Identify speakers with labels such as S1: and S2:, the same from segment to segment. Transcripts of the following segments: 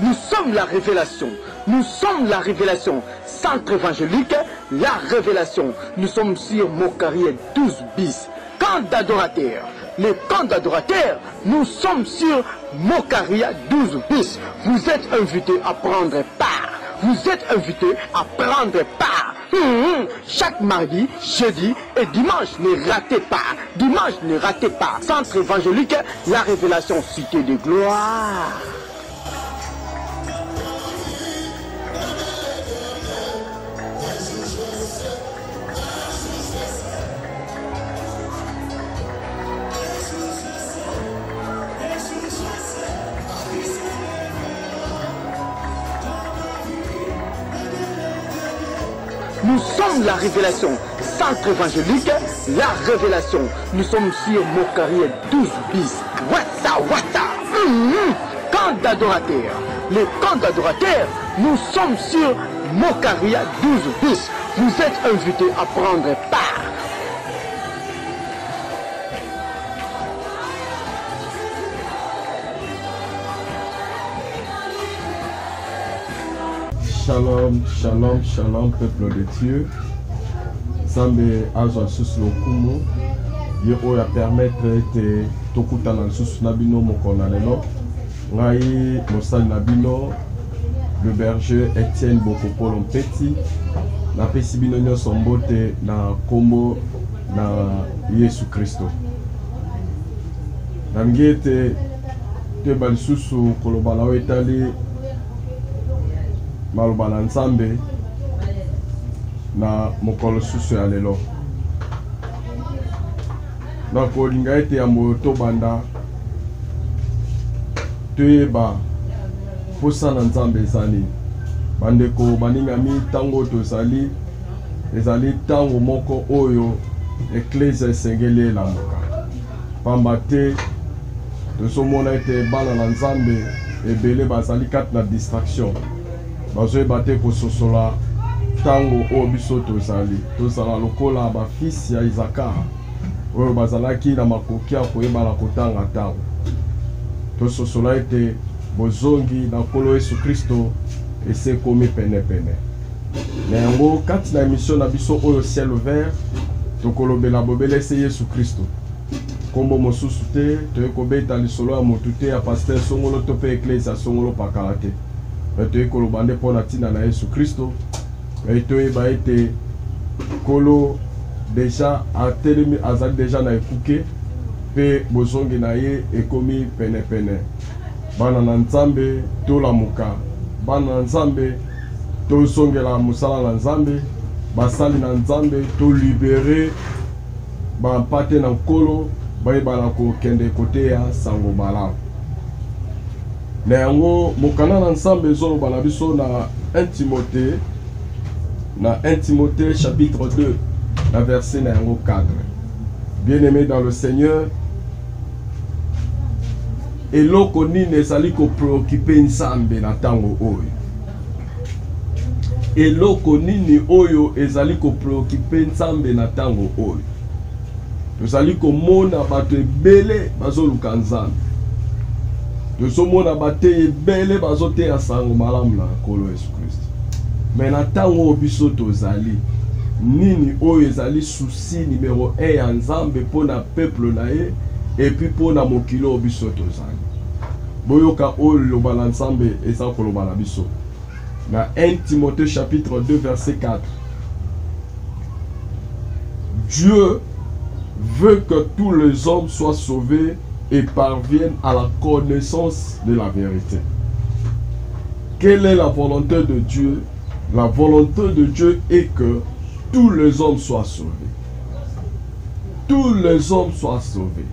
S1: Nous sommes la révélation. Nous sommes la révélation. Centre évangélique, la révélation. Nous sommes sur Mokari 12 bis. Camp d'adorateurs. Les camps d'adorateurs, nous sommes sur Mokari 12 bis. Vous êtes invités à prendre part. Vous êtes invités à prendre part. Chaque mardi, jeudi et dimanche, ne ratez pas. Dimanche, ne ratez pas. Centre évangélique, la révélation, cité de gloire. Nous sommes la révélation. Centre évangélique, la révélation. Nous sommes sur Mokari 12 bis. Wata. Camp d'adorateurs. Les camps d'adorateurs, nous sommes sur Mokari 12 bis. Vous êtes invités à prendre part.
S2: Shalom, shalom, shalom, peuple de Dieu. Sambe azo sus lokumu. Ye oya permettre te tokuta na sus nabino mokona lelo. Ngai mosali nabino le berger Etienne Bokopolo Mpeti. Na pesi bino nyonso mbote na kombo na Yesu Kristo. Na ngete te balisusu koloba na etali maloba na nzambe na mokolo susu ya lelo na kolinga ete ya moto banda toyeba posa na nzambe ezali bandeko baningami tango tozali ezali tango moko oyo eklezia esengeli elamuka pamba te tozomona ete bana na nzambe ebele bazali kati na distraction bazoyeba te kososola tango oyo biso tozala lokola bafisi ya Izaka oyo bazalaki na makoki ya koyebana kotanga tango tososola ete bozongi na Nkolo Yesu Kristo ese komi penepene na yango kati na emission na biso oyo ciel ouvert tokolobela bobelese Yesu Kristo kombo mosusu te toyekobeta lisolo ya motu te ya paster songolo to mpe eklezia songolo pakala te toyekoloba nde mpo na ntina na Yesu Kristo toyeba ete Nkolo deja atelemi azali deja na ekuke mpe bozongi na ye ekomi penepene bana na nzambe tolamuka bana na nzambe tozongela mosala na nzambe basali na nzambe tolibere bampate na Nkolo bayebana kokende kote ya sango malamu na yango mokana na nzambe ezoloba na biso na 1 Timothée na 1 Timothée chapitre 2 na verset na yango 4. Bien-aimé dans le Seigneur, eloko nini ezali ko préoccuper nzambe na tango oyo eloko nini oyo ezali ko préoccuper nzambe na tango oyo tozali komona bato ebele bazoluka nzambe tozomona bato ebele bazoteya sango malamu na Nkolo Yesu Kristo mais na tango oyo biso tozali nini oyo ezali souci numéro 1 ya nzambe mpona peuple na ye et puis mpona mokili oyo biso tozali boyoka oyo loba na nzambe eza koloba na biso na 1 Timothée chapitre 2 verset 4. Dieu veut que tous les hommes soient sauvés et parviennent à la connaissance de la vérité. Quelle est la volonté de Dieu? La volonté de Dieu est que tous les hommes soient sauvés. Tous les hommes soient sauvés.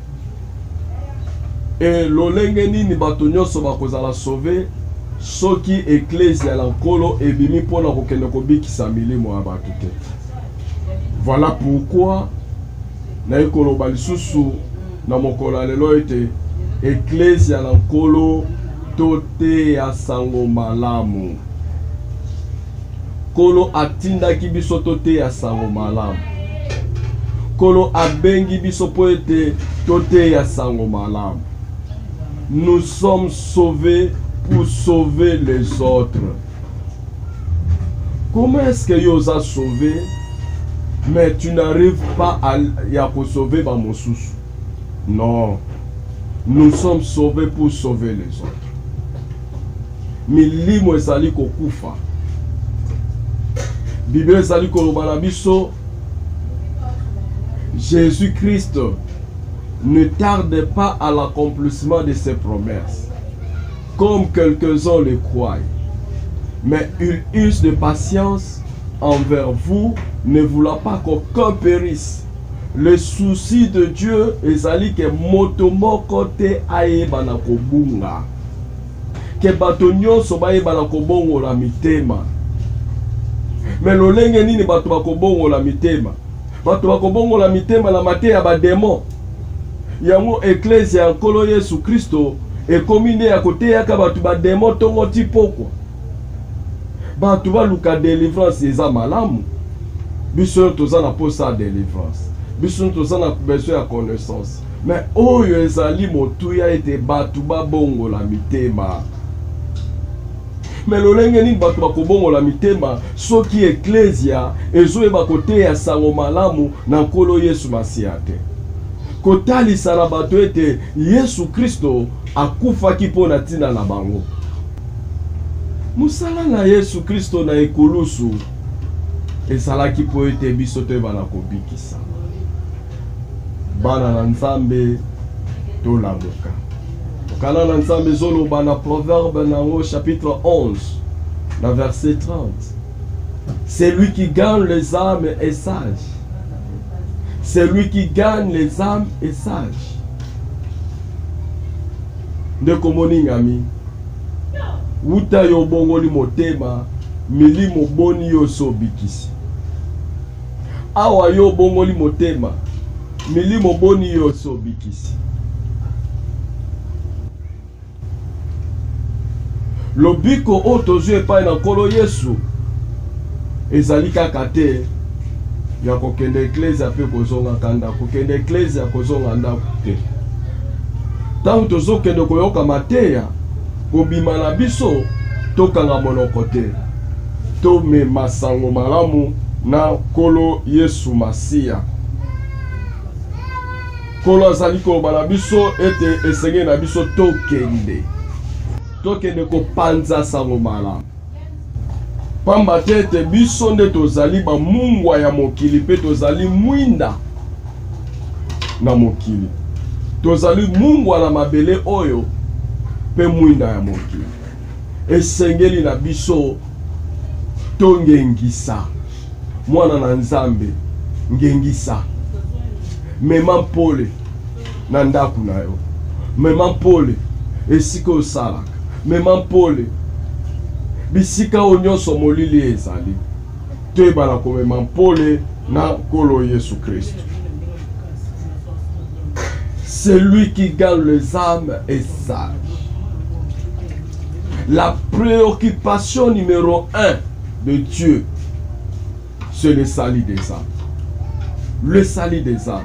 S2: Et lolenge nini bato nyonso bakozala sauvé soki ecclesia la nkolo ebimi mpona kokende kobikisa milimo ya bato te. Voilà pourquoi naye koloba lisusu na mokolo lelo ete ecclesia la nkolo tote ya sango malamu. Kolo atindaki biso tote ya sango malamu. Kolo abengi biso po ete tote ya sango malamu. Nous sommes sauvés pour sauver les autres. Comment est-ce que vous as sauvé, mais tu n'arrives pas à sauver mon sous? Non. Nous sommes sauvés pour sauver les autres. Milimo ezali kokufa. Bible ezali kolobana biso Jésus-Christ ne tarde pas à l'accomplissement de ses promesses, comme quelques-uns le croient. Mais il use de patience envers vous, ne voulant pas qu'aucun périsse. Le souci de Dieu ezali ke moto moko te ayeba na kobunga. Ke bato nyonso bayeba na kobongola mitema. Mais lolenge nini bato bakobongola mitema? Bato bakobongola mitema na mate ya bademon. Yango ecclesia ya nkolo Yesu Kristo ekomi nde ya koteyaka bato bademon tongo ti pokwa. Bato baluka délivrance eza malamu. Biso toza na posa délivrance. Biso toza na besoin ya connaissance. Mais oyo ezali motuya ete bato babongola mitema. Mais lolenge nini bato bakobongola mitema soki ecclesia ezoyeba koteya sango malamu na nkolo Yesu Masiya te. Kotalisa na bato ete Yesu Kristo akufaki mpo na ntina na bango. Musala na Yesu Kristo na ekulusu esalaki mpo ete biso toyeba na kobikisa. Bana na Nzambe tolamuka. Okana na Nzambe zoloba na Proverbe nango chapitre 11 na verset 30. Celui qui gagne les âmes est sage. Celui qui gagne les âmes est sage. Ndeko moningami, wuta yo bongoli motema, milimo boni yo sobikisi. Awa yo bongoli motema, milimo boni yo sobikisi. Lobiko otozo epai na nkolo Yesu ezali kaka te ya kokende ecclesia pe kozonga kanda, kokende ecclesia kozonga ndako te. Tango tozokende koyoka mateya, kobima na biso tokanga monoko te. Tomema sango malamu na nkolo Yesu Masiya. Nkolo azali koloba na biso ete esenge na biso tokende. Tokende kopanza sango malamu. Pamba tete biso nde tozali ba mungwa ya mokili pe tozali mwinda na mokili. Tozali mungwa na mabele oyo pe mwinda ya mokili. Esengeli na biso tongengisa. Mwana na Nzambe ngengisa. Mema mpole na ndaku na yo. Mema mpole esika osalaka. Mema mpole bisika onyonso molili ezali. Toyeba na komema mpole na nkolo Yesu Kristo. Celui qui gagne les âmes est sage. La préoccupation numéro 1 de Dieu, c'est le salut des âmes. Le salut des âmes.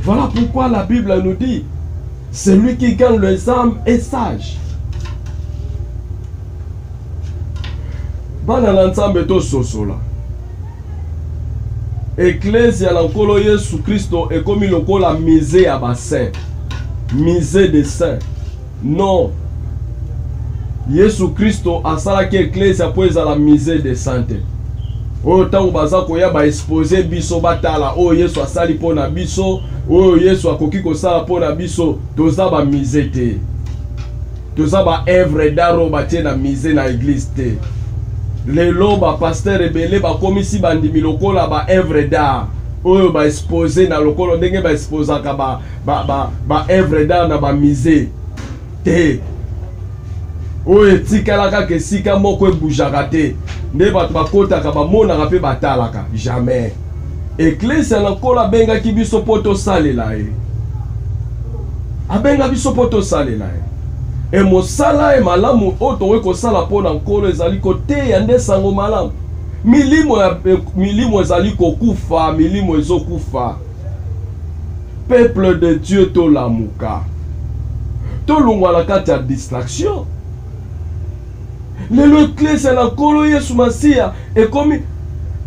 S2: Voilà pourquoi la Bible nous dit, celui qui gagne les âmes est sage. Bana na Nzambe to sosola. Ecclesia la nkolo Yesu Kristo ekomi lokola musée ya basaint. Musée des saints. Non. Yesu Kristo asalaki ecclesia po ezala musée des saints. Oyo tango baza koya ba exposer biso batala oyo Yesu asali po na biso, oyo Yesu akoki kosala po na biso, toza ba musée te. Toza ba œuvre d'art batie na musée na église te. Lelo ba pasteur ebele ba komisi bandimi lokola ba œuvre d'art. oyo ba exposer na lokolo ndenge ba exposer ka ba œuvre d'art na ba musée te oyo etikalaka ke sika moko ebujaka te nde bato bakotaka bamonaka mpe batalaka jamais. Eklise na nkolo abengaki biso mpo tosalela ye, abenga biso mpo tosalela ye. E mosala e malamu oyo tokoki kosala mpo na nkolo ezali koteya nde sango malamu. Milimo ezali kokufa, milimo ezokufa. Peuple de Dieu tolamuka, tolungwa na kati ya distraction. Lelo eklise na nkolo Yesu Masiya ekomi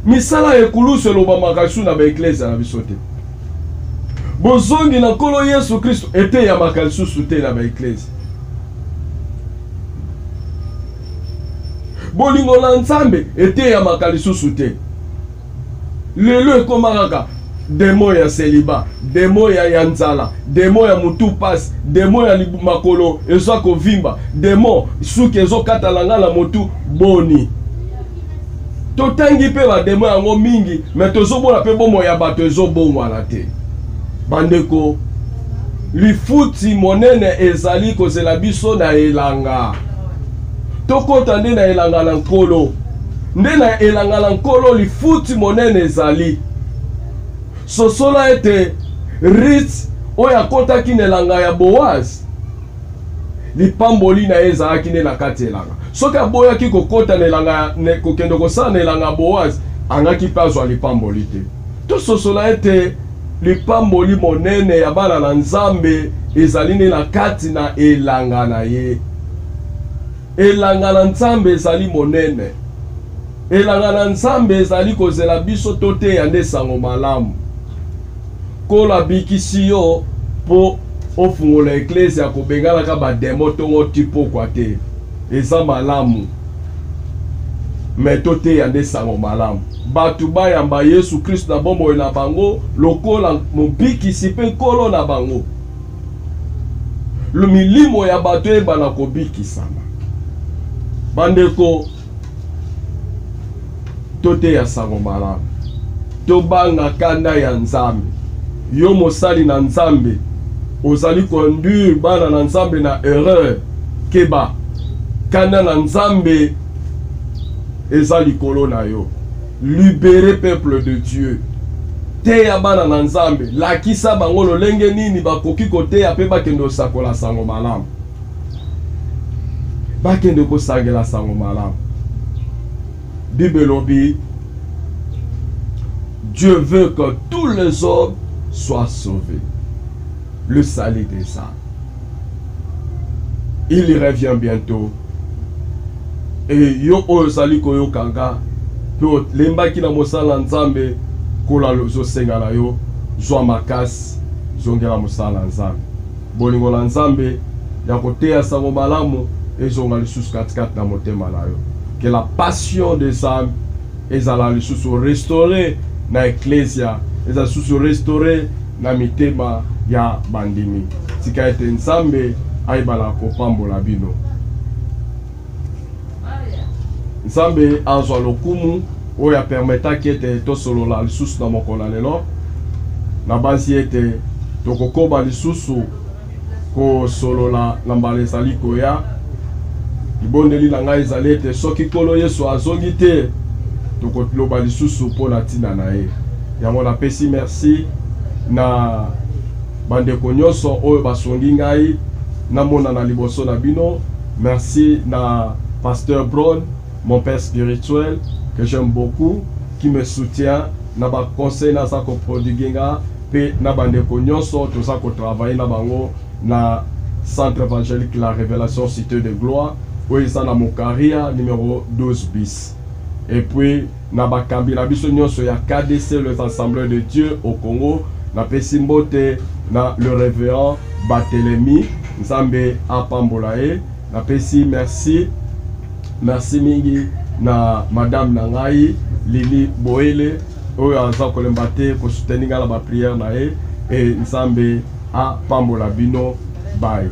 S2: misala ekulusu elobamaka su na baeklise na biso te. Bozongi na nkolo Yesu Kristo eteyamaka lisusu te na baeklise. Bolingo na Nzambe eteyamaka lisusu te. Lelo ekomaka demo ya celibat, demo ya nzala, demo ya mutu pasi, demo ya makolo ezwa kovimba, demo suki ezokatala nga na mutu boni. Totangi pe ba demo yango mingi, mais tozomona pe bomo ya bato ezobongwana te. Bandeko, lifuti monene ezali kozela biso na elanga. Tokota nde na elanga na nkolo. Nde na elanga na nkolo lifuti monene ezali. Sosola ete Rit oyo akotaki na elanga ya Boaz, lipamboli na ezalaki nde na kati elanga. Soki aboyaki kokota na elanga kokende kosala na elanga ya Boaz, angaki mpe azwa lipamboli te. Tososola ete lipamboli monene ya bana na Nzambe ezali nde na kati na elanga na ye. Elanga na Nzambe ezali monene. Elanga na Nzambe ezali kozela biso toteya nde sango malamu. Kola bikisi yo po ofungola eklese ya kobengalaka bademo tongo tipo kwa te. Eza malamu. Meto te yande sango malamu. Batu bayamba Yesu Kristo na bombo na bango lokola mobikisi pe nkolo na bango. Lumilimo ya batu ebana kobikisama. Bandeko tote ya sango malamu. Tobanga kanda ya Nzambe. Yo mosali na Nzambe ozali conduire bana na Nzambe na erreur keba kanda na Nzambe ezali kolo na yo. Libérer peuple de Dieu. Teya bana na Nzambe lakisa bango lolenge nini bakoki koteya pe bakende osakola sango malamu. Bakende kosagela sango malamu. Bible lobi Dieu veut que tous les hommes soient sauvés. Le salut des âmes. Il revient bientôt. Et yo ozali koyo kanga to lembaki na mosala Nzambe kola lozo senga na yo zwa makasi zongela mosala Nzambe. Bolingo la Nzambe ya koteya sango malamu ezonga lisusu katikati na motema na yo. Que la passion des âmes ezala lisusu restaurer na ecclesia, ezala lisusu restaurer na mitema ya bandimi. Tika ete Nzambe aibala kopambola bino. Nzambe azwa lokumu oyo ya permetaki ete tosolola lisusu na mokolo lelo na basi ete tokokoba lisusu kosolola na mbala ezali koya. Ibondeli na ngai ezali ete soki nkolo Yesu azongi te tokoloba lisusu mpo na ntina na ye. Yango napesi merci na bandeko nyonso oyo basongi ngai namona na liboso na bino. Merci na Pasteur Bron, mon père spirituel que j'aime beaucoup, qui me soutient na ba conseil na sa ko prodiguenga pe na bandeko nyonso to sa ko travailler na bango na centre évangélique La Révélation Cité de Gloire où ils na Mokaria numéro 12 bis. Et puis na bakambi na biso nyonso ya KDC, les Assemblées de Dieu au Congo, na pesimbote na le révérend Batelemi Nzambe apambolae. Na pesi merci mingi na madame Nangai Lili Boele oyo aza kolemba te ko soutenir la ba prière na e Nzambe apambola bino bye.